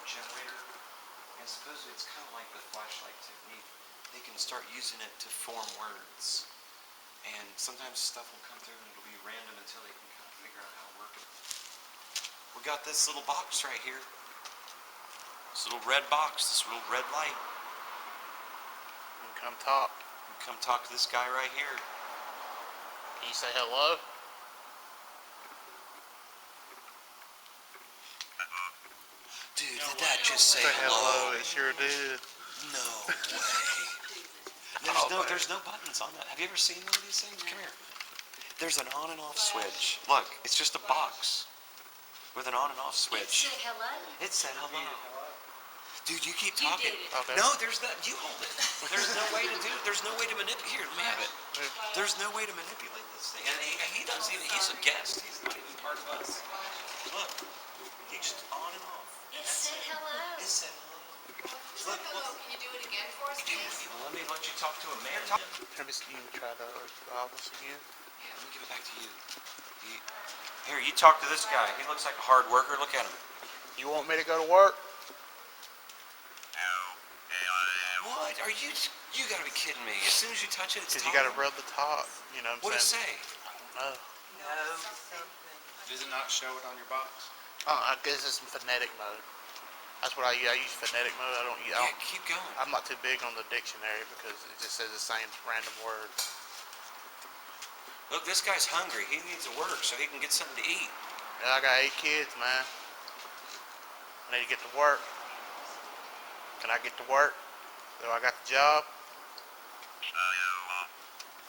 generator, and supposedly it's kind of like the flashlight technique. They can start using it to form words, and sometimes stuff will come through and it'll be random until they can kind of figure out how to work it. We got this little box right here. This little red box, this little red light. You can come talk. Come talk to this guy right here. Can you say hello? Dude, did that just say hello? It sure did. No way. There's no buttons on that. Have you ever seen one of these things? Come here. There's an on and off switch. Look, it's just a box with an on and off switch. It said hello? It said hello. Dude, you keep talking. Okay. No, there's not. You hold it. There's no way to do. There's no way to manipulate. Here, let me have it. There's no way to manipulate this thing. And he doesn't even. He's a guest. He's not even part of us. Look, he's just on and off. It said hello. It said hello. Look, can you do it again for us, please? Well, let me let you talk to a man. Let me see you try the office again. Yeah, let me give it back to you. Here, you talk to this guy. He looks like a hard worker. Look at him. You want me to go to work? What? Are you? You gotta be kidding me. As soon as you touch it, it's Because you gotta rub the top. You know what I'm saying? saying? What does it say? No. Does it not show it on your box? I guess it's in phonetic mode. That's what I use. I use phonetic mode. I don't. Keep going. I'm not too big on the dictionary because it just says the same random words. Look, this guy's hungry. He needs to work so he can get something to eat. Yeah, I got 8 kids, man. I need to get to work. Can I get to work? So I got the job.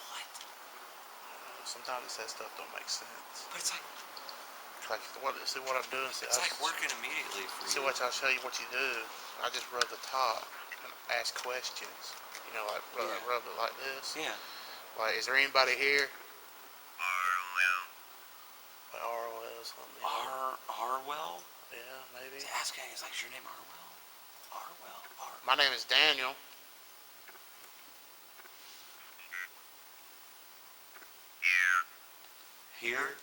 What? Sometimes it says stuff don't make sense. But it's like See what I'm doing. it's like working immediately for See you. what I'll show you what you do. I just rub the top and ask questions. You know, like rub it like this. Yeah. Like, is there anybody here? Like ROL something. Arwell? Yeah, maybe. He's asking, is your name Arwell? Arwell? My name is Daniel. Here?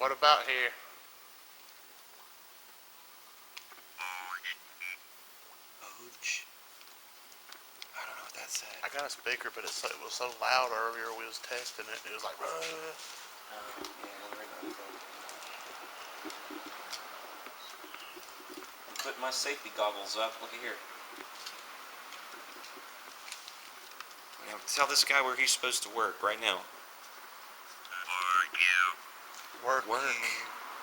What about here? Oge? I don't know what that said. I got a speaker, but it was so loud earlier we was testing it. It was like, Put my safety goggles up. Look at here. Now, tell this guy where he's supposed to work right now. Work. Work.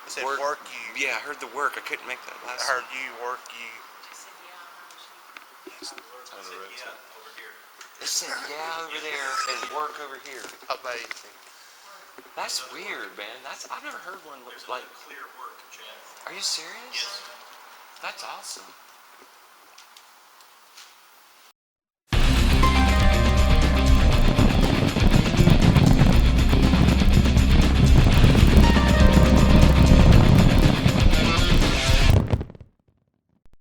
It said work you. Yeah, I heard the work. I couldn't make that last. I heard you, work you. Over here. It said yeah over there and work over here. Amazing. That's weird, man. I've never heard one look like. Clear work, Chad. Are you serious? Yes. That's awesome.